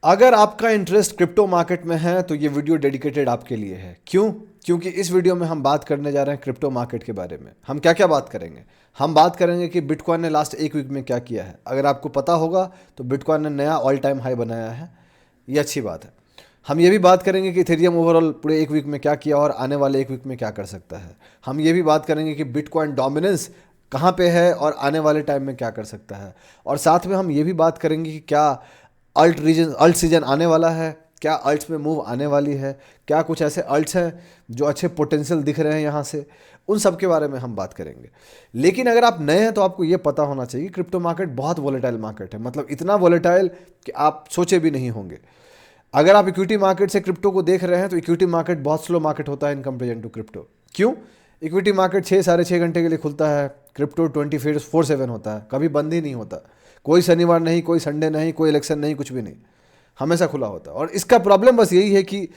अगर आपका interest crypto market में है तो ये वीडियो डेडिकेटेड आपके लिए है। क्यों? क्योंकि इस वीडियो में हम बात करने जा रहे हैं क्रिप्टो मार्केट के बारे में। हम क्या क्या बात करेंगे? हम बात करेंगे कि बिटकॉइन ने लास्ट एक वीक में क्या किया है। अगर आपको पता होगा तो बिटकॉइन ने नया ऑल टाइम हाई बनाया है, ये अच्छी बात है। हम ये भी बात करेंगे कि इथेरियम ओवरऑल पूरे एक वीक में क्या किया और आने वाले एक वीक में क्या कर सकता है। हम ये भी बात करेंगे कि बिटकॉइन डोमिनेंस कहाँ पे है और आने वाले टाइम में क्या कर सकता है। और साथ में हम ये भी बात करेंगे कि क्या अल्ट सीजन आने वाला है, क्या अल्ट्स में मूव आने वाली है, क्या कुछ ऐसे अल्ट्स हैं जो अच्छे पोटेंशियल दिख रहे हैं यहाँ से, उन सब के बारे में हम बात करेंगे। लेकिन अगर आप नए हैं तो आपको ये पता होना चाहिए क्रिप्टो मार्केट बहुत वोलेटाइल मार्केट है, मतलब इतना वोलेटाइल कि आप सोचे भी नहीं होंगे। अगर आप इक्विटी मार्केट से क्रिप्टो को देख रहे हैं तो इक्विटी मार्केट बहुत स्लो मार्केट होता है इन कंपेरिजन टू क्रिप्टो। क्यों? इक्विटी मार्केट 6-6.5 घंटे के लिए खुलता है, क्रिप्टो 24/7 होता है, कभी बंद ही नहीं होता। कोई शनिवार नहीं, कोई संडे नहीं, कोई इलेक्शन नहीं, कुछ भी नहीं, हमेशा खुला होता है। और इसका प्रॉब्लम बस यही है कि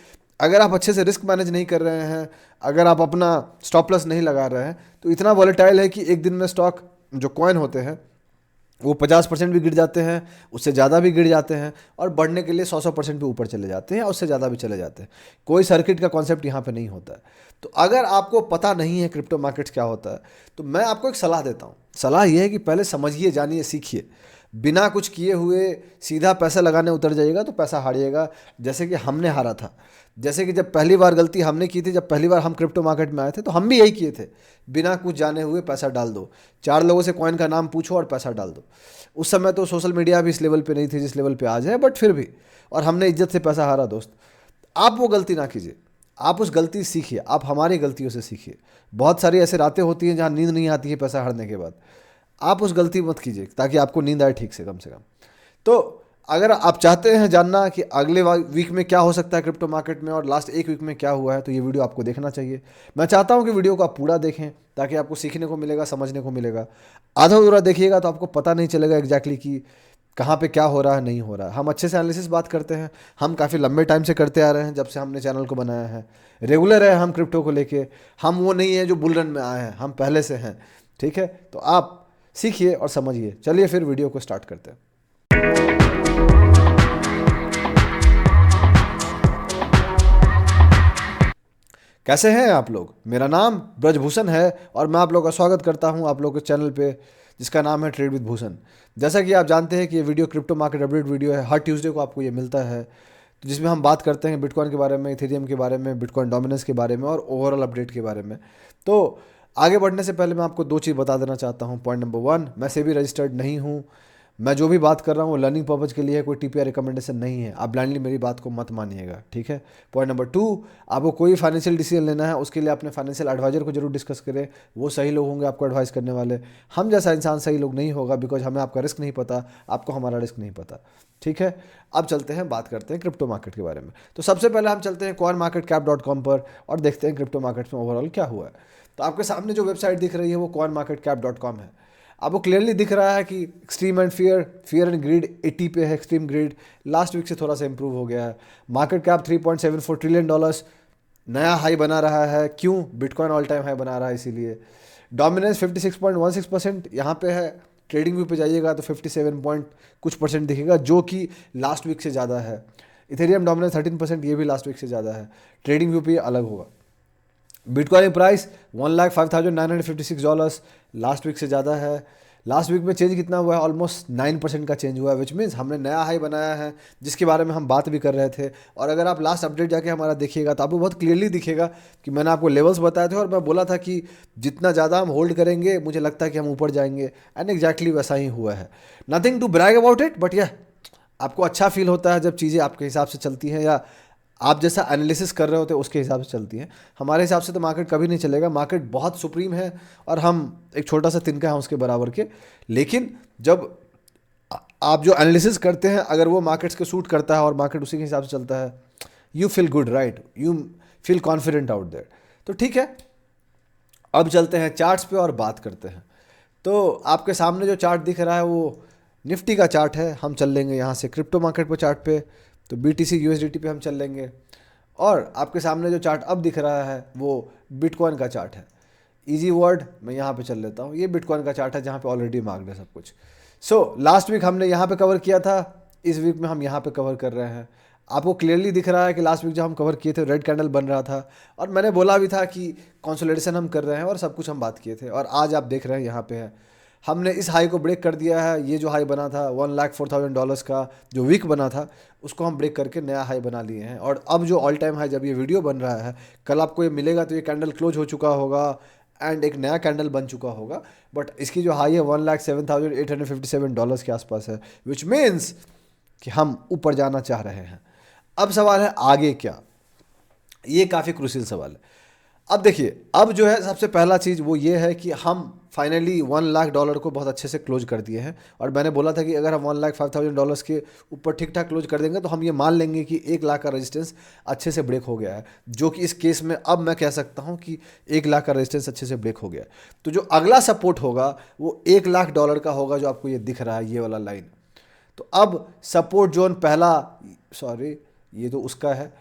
अगर आप अच्छे से रिस्क मैनेज नहीं कर रहे हैं, अगर आप अपना स्टॉप लॉस नहीं लगा रहे हैं, तो इतना वॉलेटाइल है कि एक दिन में स्टॉक जो कॉइन होते हैं वो 50% भी गिर जाते हैं, उससे ज़्यादा भी गिर जाते हैं, और बढ़ने के लिए 100% भी ऊपर चले जाते हैं और उससे ज़्यादा भी चले जाते हैं। कोई सर्किट का कॉन्सेप्ट यहाँ पे नहीं होता है। तो अगर आपको पता नहीं है क्रिप्टो मार्केट्स क्या होता है तो मैं आपको एक सलाह देता हूँ। सलाह यह है कि पहले समझिए, जानिए, सीखिए। बिना कुछ किए हुए सीधा पैसा लगाने उतर जाइएगा तो पैसा हारिएगा, जैसे कि हमने हारा था। जैसे कि जब पहली बार गलती हमने की थी, जब पहली बार हम क्रिप्टो मार्केट में आए थे तो हम भी यही किए थे, बिना कुछ जाने हुए पैसा डाल दो, 4 लोगों से कॉइन का नाम पूछो और पैसा डाल दो। उस समय तो सोशल मीडिया भी इस लेवल पे नहीं थी जिस लेवल पे आज है, बट फिर भी, और हमने इज्जत से पैसा हारा दोस्त। आप वो गलती ना कीजिए, आप उस गलती सीखिए, आप हमारी गलतियों से सीखिए। बहुत सारी ऐसे रातें होती हैं जहाँ नींद नहीं आती है पैसा हारने के बाद, आप उस गलती मत कीजिए ताकि आपको नींद आए ठीक से, कम से कम। तो अगर आप चाहते हैं जानना कि अगले वीक में क्या हो सकता है क्रिप्टो मार्केट में और लास्ट एक वीक में क्या हुआ है, तो ये वीडियो आपको देखना चाहिए। मैं चाहता हूं कि वीडियो को आप पूरा देखें ताकि आपको सीखने को मिलेगा, समझने को मिलेगा। आधा अधूरा देखिएगा तो आपको पता नहीं चलेगा एग्जैक्टली कि कहाँ पे क्या हो रहा है, नहीं हो रहा है। हम अच्छे से एनालिसिस बात करते हैं, हम काफ़ी लंबे टाइम से करते आ रहे हैं, जब से हमने चैनल को बनाया है। रेगुलर है हम क्रिप्टो को लेके, हम वो नहीं है जो बुल रन में आए हैं, हम पहले से हैं। ठीक है, तो आप सीखिए और समझिए। चलिए फिर वीडियो को स्टार्ट करते हैं। कैसे हैं आप लोग? मेरा नाम ब्रजभूषण है और मैं आप लोगों का स्वागत करता हूं आप लोगों के चैनल पे जिसका नाम है ट्रेड विद भूषण। जैसा कि आप जानते हैं कि ये video crypto market update video है, हर ट्यूसडे को आपको ये मिलता है, तो जिसमें हम बात करते हैं बिटकॉइन के बारे में, इथेरियम के बारे में, बिटकॉइन डोमिनेंस के बारे में और ओवरऑल अपडेट के बारे में। तो आगे बढ़ने से पहले मैं आपको 2 चीज़ बता देना चाहता हूँ। पॉइंट नंबर 1, मैं सेबी रजिस्टर्ड नहीं हूँ। मैं जो भी बात कर रहा हूँ वो लर्निंग पर्पज़ के लिए है, कोई टीपीआई रिकमेंडेशन नहीं है। आप ब्लाइंडली मेरी बात को मत मानिएगा, ठीक है। पॉइंट नंबर 2, आपको कोई फाइनेंशियल डिसीजन लेना है उसके लिए अपने फाइनेंशियल एडवाइजर को जरूर डिस्कस करें, वो सही लोग होंगे आपको एडवाइस करने वाले। हम जैसा इंसान सही लोग नहीं होगा, बिकॉज हमें आपका रिस्क नहीं पता, आपको हमारा रिस्क नहीं पता, ठीक है। अब चलते हैं, बात करते हैं क्रिप्टो मार्केट के बारे में। तो सबसे पहले हम चलते हैं coinmarketcap.com पर और देखते हैं क्रिप्टो मार्केट में ओवरऑल क्या हुआ है। तो आपके सामने जो वेबसाइट दिख रही है वो coinmarketcap.com है। आपको क्लियरली दिख रहा है कि extreme and fear and greed 80 पे है। एक्सट्रीम ग्रीड लास्ट वीक से थोड़ा सा इंप्रूव हो गया है। मार्केट कैप $3.74 ट्रिलियन नया हाई बना रहा है। क्यों? बिटकॉइन ऑल टाइम हाई बना रहा है इसीलिए। डोमिनेंस 56.16% यहाँ पे है। ट्रेडिंग व्यू पे जाइएगा तो 57 पॉइंट कुछ परसेंट दिखेगा, जो कि लास्ट वीक से ज़्यादा है। इथेरियम डोमिनेंस 13%, ये भी लास्ट वीक से ज़्यादा है। ट्रेडिंग व्यू पे अलग होगा। बिटकॉइन प्राइस $1,05,956 लास्ट वीक से ज़्यादा है। लास्ट वीक में चेंज कितना हुआ है? ऑलमोस्ट 9% का चेंज हुआ है, विच मीन्स हमने नया हाई बनाया है, जिसके बारे में हम बात भी कर रहे थे। और अगर आप लास्ट अपडेट जाके हमारा देखिएगा तो आपको बहुत क्लियरली दिखेगा कि मैंने आपको लेवल्स बताए थे और मैं बोला था कि जितना ज़्यादा हम होल्ड करेंगे मुझे लगता है कि हम ऊपर जाएंगे, एंड एग्जैक्टली वैसा ही हुआ है। Nothing to brag about it, but यह आपको अच्छा फील होता है जब चीज़ें आपके हिसाब से चलती हैं या आप जैसा एनालिसिस कर रहे होते हैं उसके हिसाब से चलती हैं। हमारे हिसाब से तो मार्केट कभी नहीं चलेगा, मार्केट बहुत सुप्रीम है और हम एक छोटा सा तिनका हैं उसके बराबर के। लेकिन जब आप जो एनालिसिस करते हैं अगर वो मार्केट्स के सूट करता है और मार्केट उसी के हिसाब से चलता है, you feel good, right, you feel confident out there. तो ठीक है, अब चलते हैं चार्ट्स पे और बात करते हैं। तो आपके सामने जो चार्ट दिख रहा है वो निफ्टी का चार्ट है। हम चल लेंगे यहाँ से क्रिप्टो मार्केट पर चार्ट पे, तो BTC USDT पे हम चल लेंगे। और आपके सामने जो चार्ट अब दिख रहा है वो बिटकॉइन का चार्ट है। इजी वर्ड, मैं यहाँ पे चल लेता हूँ। ये बिटकॉइन का चार्ट है जहाँ पे ऑलरेडी मार्क्ड है सब कुछ। सो लास्ट वीक हमने यहाँ पे कवर किया था इस वीक में हम यहाँ पे कवर कर रहे हैं। आपको क्लियरली दिख रहा है कि लास्ट वीक जब हम कवर किए थे रेड कैंडल बन रहा था, और मैंने बोला भी था कि कंसोलिडेशन हम कर रहे हैं और सब कुछ हम बात किए थे, और आज आप देख रहे हैं यहाँ पे है, हमने इस हाई को ब्रेक कर दिया है। ये जो हाई बना था $1,04,000 का जो वीक बना था, उसको हम ब्रेक करके नया हाई बना लिए हैं। और अब जो ऑल टाइम हाई जब ये वीडियो बन रहा है, कल आपको ये मिलेगा तो ये कैंडल क्लोज हो चुका होगा एंड एक नया कैंडल बन चुका होगा। बट इसकी जो हाई है $1,07,857 के आसपास है, विच मीन्स कि हम ऊपर जाना चाह रहे हैं। अब सवाल है आगे क्या, ये काफ़ी क्रूशियल सवाल है। अब देखिए, अब जो है सबसे पहला चीज़ वो ये है कि हम फाइनली $1,00,000 को बहुत अच्छे से क्लोज कर दिए हैं। और मैंने बोला था कि अगर हम $1,05,000 के ऊपर ठीक ठाक क्लोज कर देंगे तो हम ये मान लेंगे कि 1,00,000 का रेजिस्टेंस अच्छे से ब्रेक हो गया है, जो कि इस केस में अब मैं कह सकता हूँ कि 1,00,000 का रेजिस्टेंस अच्छे से ब्रेक हो गया है। तो जो अगला सपोर्ट होगा वो $1,00,000 का होगा, जो आपको ये दिख रहा है, ये वाला लाइन। तो अब सपोर्ट जोन पहला, सॉरी ये तो उसका है,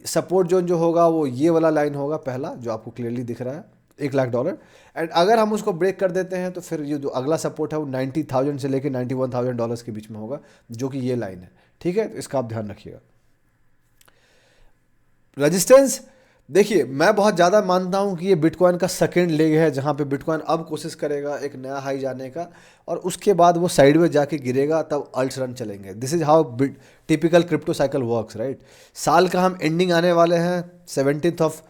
सपोर्ट जोन जो होगा वो ये वाला लाइन होगा पहला, जो आपको क्लियरली दिख रहा है $1,00,000। एंड अगर हम उसको ब्रेक कर देते हैं तो फिर ये जो अगला सपोर्ट है वो 90,000 से लेकर $91,000 के बीच में होगा, जो कि ये लाइन है। ठीक है, तो इसका आप ध्यान रखिएगा। रेजिस्टेंस, देखिए मैं बहुत ज़्यादा मानता हूँ कि ये बिटकॉइन का सेकंड लेग है, जहाँ पे बिटकॉइन अब कोशिश करेगा एक नया हाई जाने का, और उसके बाद वो साइडवेज जाके गिरेगा, तब अल्ट्स रन चलेंगे। This is how typical crypto cycle works, right. साल का हम एंडिंग आने वाले हैं, 17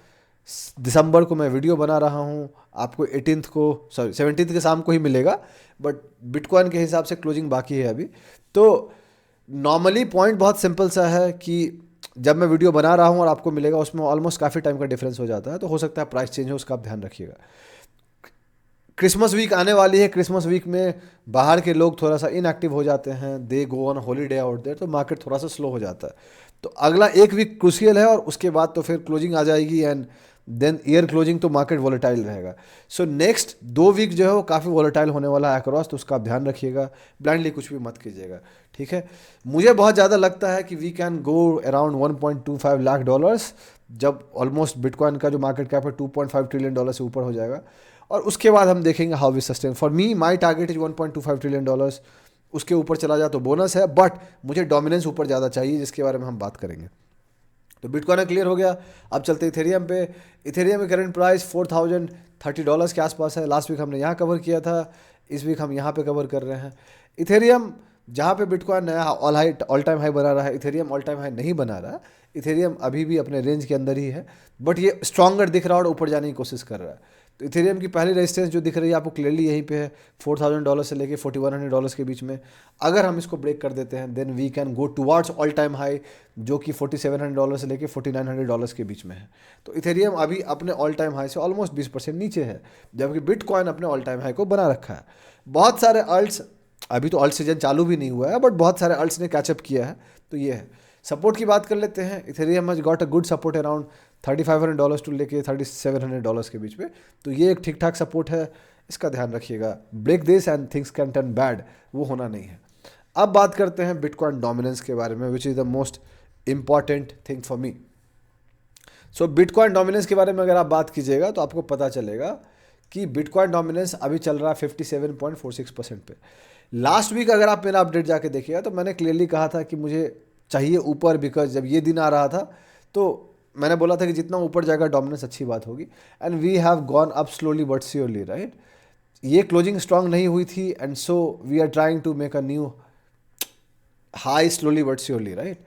दिसंबर को मैं वीडियो बना रहा हूँ, आपको 17 के शाम को ही मिलेगा, बट बिटकॉइन के हिसाब से क्लोजिंग बाकी है अभी। तो नॉर्मली पॉइंट बहुत सिंपल सा है कि जब मैं वीडियो बना रहा हूँ और आपको मिलेगा, उसमें ऑलमोस्ट काफ़ी टाइम का डिफरेंस हो जाता है, तो हो सकता है प्राइस चेंज हो, उसका आप ध्यान रखिएगा। क्रिसमस वीक आने वाली है, क्रिसमस वीक में बाहर के लोग थोड़ा सा इनएक्टिव हो जाते हैं, they go on holiday out there, तो मार्केट थोड़ा सा स्लो हो जाता है। तो अगला एक वीक क्रूशियल है, और उसके बाद तो फिर क्लोजिंग आ जाएगी, एंड देन ईयर क्लोजिंग, तो मार्केट वॉलेटाइल रहेगा। सो नेक्स्ट 2 वीक जो है वो काफ़ी वॉलेटाइल होने वाला है अक्रॉस, तो उसका आप ध्यान रखिएगा, ब्लाइंडली कुछ भी मत कीजिएगा। ठीक है, मुझे बहुत ज़्यादा लगता है कि we can go around $1.25 lakh, जब ऑलमोस्ट बिटकॉइन का जो मार्केट कैप है $2.5 ट्रिलियन से ऊपर हो जाएगा, और उसके बाद हम देखेंगे how we sustain. For me my target is $1.25 trillion, उसके ऊपर चला जाए तो बोनस है, बट मुझे डोमिनेंस ऊपर ज़्यादा चाहिए, जिसके बारे में हम बात करेंगे। तो बिटकॉइन क्लियर हो गया, अब चलते इथेरियम पे। इथेरियम की करंट प्राइस $4,030 के आसपास है। लास्ट वीक हमने यहाँ कवर किया था, इस वीक हम यहाँ पे कवर कर रहे हैं। इथेरियम जहाँ पे बिटकॉइन नया ऑल टाइम हाई बना रहा है, इथेरियम ऑल टाइम हाई नहीं बना रहा है। इथेरियम अभी भी अपने रेंज के अंदर ही है, बट ये स्ट्रॉन्गर दिख रहा है और ऊपर जाने की कोशिश कर रहा है। तो इथेरियम की पहली रेजिस्टेंस जो दिख रही है आपको क्लियरली यहीं पे है, $4,000 से लेके $4,100 के बीच में। अगर हम इसको ब्रेक कर देते हैं, then we can go towards all time high, जो कि $4,700 से लेके $4,900 के बीच में है। तो इथेरियम अभी अपने ऑल टाइम हाई से ऑलमोस्ट 20% नीचे है, जबकि बिटकॉइन अपने ऑल टाइम हाई को बना रखा है। बहुत सारे अल्ट्स, अभी तो अल्ट सीजन चालू भी नहीं हुआ है, बट बहुत सारे अल्ट्स ने कैचअप किया है। तो ये है। सपोर्ट की बात कर लेते हैं, Ethereum has got a good support around $3,500 to लेके $3,700 के बीच में। तो ये एक ठीक ठाक सपोर्ट है, इसका ध्यान रखिएगा। Break this and things can turn bad, वो होना नहीं है। अब बात करते हैं बिटकॉइन डोमिनेंस के बारे में, which is the most important thing for me. So bitcoin dominance के बारे में अगर आप बात कीजिएगा तो आपको पता चलेगा कि बिटकॉइन डोमिनेंस अभी चल रहा है 57.46% पे। लास्ट वीक अगर आप मेरा अपडेट जाके देखिएगा तो मैंने क्लियरली कहा था कि मुझे चाहिए ऊपर, बिकॉज जब ये दिन आ रहा था तो मैंने बोला था कि जितना ऊपर जाएगा डोमिनेंस अच्छी बात होगी, and we have gone up slowly but surely, right. ये क्लोजिंग स्ट्रांग नहीं हुई थी, and so we are trying to make a new high slowly but surely, right.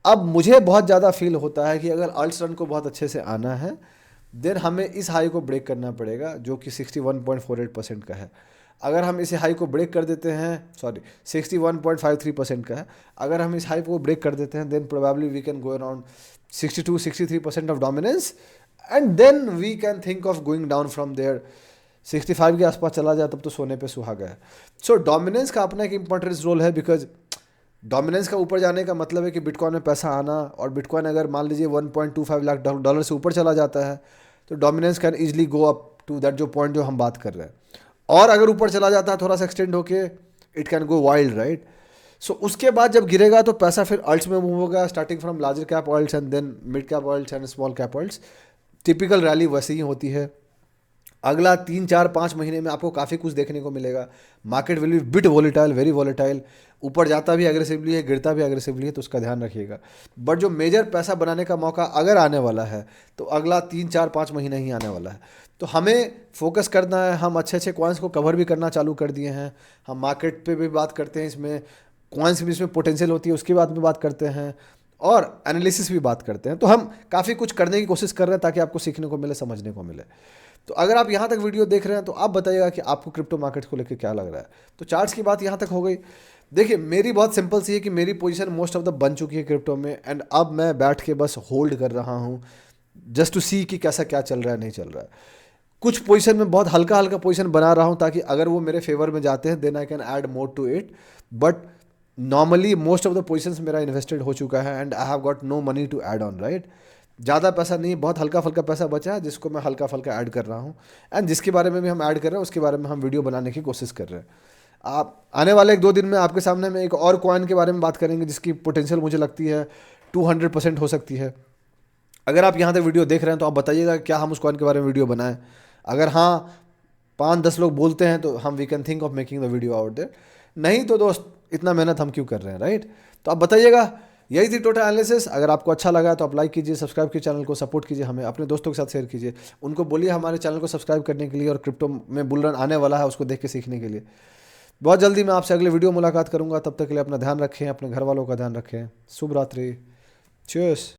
अब मुझे बहुत ज़्यादा फील होता है कि अगर अल्ट्स रन को बहुत अच्छे से आना है, देन हमें इस हाई को ब्रेक करना पड़ेगा, जो कि 61.48% का है। अगर हम इसे हाई को ब्रेक कर देते हैं, 61.53% का है, अगर हम इस हाई को ब्रेक कर देते हैं, then probably we can go around 62-63% of dominance, and then we can think of going down from there. 65 के आसपास चला जाए तब तो सोने पे सुहागा है। सो डोमिनेंस का अपना एक इंपॉर्टेंट रोल है, बिकॉज डोमिनेंस का ऊपर जाने का मतलब है कि बिटकॉइन में पैसा आना, और बिटकॉइन अगर मान लीजिए $1.25 लाख से ऊपर चला जाता है तो dominance can easily go up to that जो पॉइंट जो हम बात कर रहे हैं, और अगर ऊपर चला जाता है थोड़ा सा एक्सटेंड होके, it can go wild, right. So उसके बाद जब गिरेगा तो पैसा फिर अल्ट्स में मूव होगा, starting from larger cap alts and then mid cap alts and small cap alts. Typical rally वैसे ही होती है। अगला 3 4 5 महीने में आपको काफ़ी कुछ देखने को मिलेगा। Market will be bit volatile, very volatile, ऊपर जाता भी एग्रेसिवली है, गिरता भी एग्रेसिवली है, तो उसका ध्यान रखिएगा। बट जो मेजर पैसा बनाने का मौका अगर आने वाला है तो अगला 3 4 5 महीने ही आने वाला है। तो हमें फोकस करना है, हम अच्छे अच्छे कॉइन्स को कवर भी करना चालू कर दिए हैं। हम मार्केट पे भी बात करते हैं, इसमें कॉइन्स भी इसमें पोटेंशियल होती है उसके बाद में बात करते हैं, और एनालिसिस भी बात करते हैं। तो हम काफ़ी कुछ करने की कोशिश कर रहे हैं ताकि आपको सीखने को मिले, समझने को मिले। तो अगर आप यहाँ तक वीडियो देख रहे हैं तो आप बताइएगा कि आपको क्रिप्टो मार्केट को लेकर क्या लग रहा है। तो चार्ट्स की बात यहाँ तक हो गई। देखिए मेरी बहुत सिंपल सी है कि मेरी पोजीशन मोस्ट ऑफ द बन चुकी है क्रिप्टो में, एंड अब मैं बैठ के बस होल्ड कर रहा हूँ जस्ट टू सी कि कैसा क्या चल रहा है, नहीं चल रहा है। कुछ पोजीशन में बहुत हल्का हल्का पोजीशन बना रहा हूँ ताकि अगर वो मेरे फेवर में जाते हैं then I can add more to it. But normally most of the positions मेरा इन्वेस्टेड हो चुका है and I have got no money to add on, right. ज़्यादा पैसा नहीं, बहुत हल्का फुल्का पैसा बचा है जिसको मैं हल्का फुल्का ऐड कर रहा हूँ, एंड जिसके बारे में भी हम ऐड कर रहे हैं उसके बारे में हम वीडियो बनाने की कोशिश कर रहे हैं। आप आने वाले 1 2 दिन में आपके सामने में एक और कॉइन के बारे में बात करेंगे जिसकी पोटेंशियल मुझे लगती है 200% हो सकती है। अगर आप यहाँ तक वीडियो देख रहे हैं तो आप बताइएगा क्या हम उस कॉइन के बारे में वीडियो बनाएं। अगर हाँ 5 10 लोग बोलते हैं तो हम we can think of making the video out there, नहीं तो दोस्त इतना मेहनत हम क्यों कर रहे हैं, राइट। तो आप बताइएगा। यही थी टोटल एनालिसिस। अगर आपको अच्छा लगा तो आप लाइक कीजिए, सब्सक्राइब कीजिए, चैनल को सपोर्ट कीजिए, हमें अपने दोस्तों के साथ शेयर कीजिए, उनको बोलिए हमारे चैनल को सब्सक्राइब करने के लिए, और क्रिप्टो में बुल रन आने वाला है उसको देख के सीखने के लिए। बहुत जल्दी मैं आपसे अगले वीडियो मुलाकात करूंगा, तब तक के लिए अपना ध्यान रखें, अपने घर वालों का ध्यान रखें। शुभ रात्रि, चीयर्स।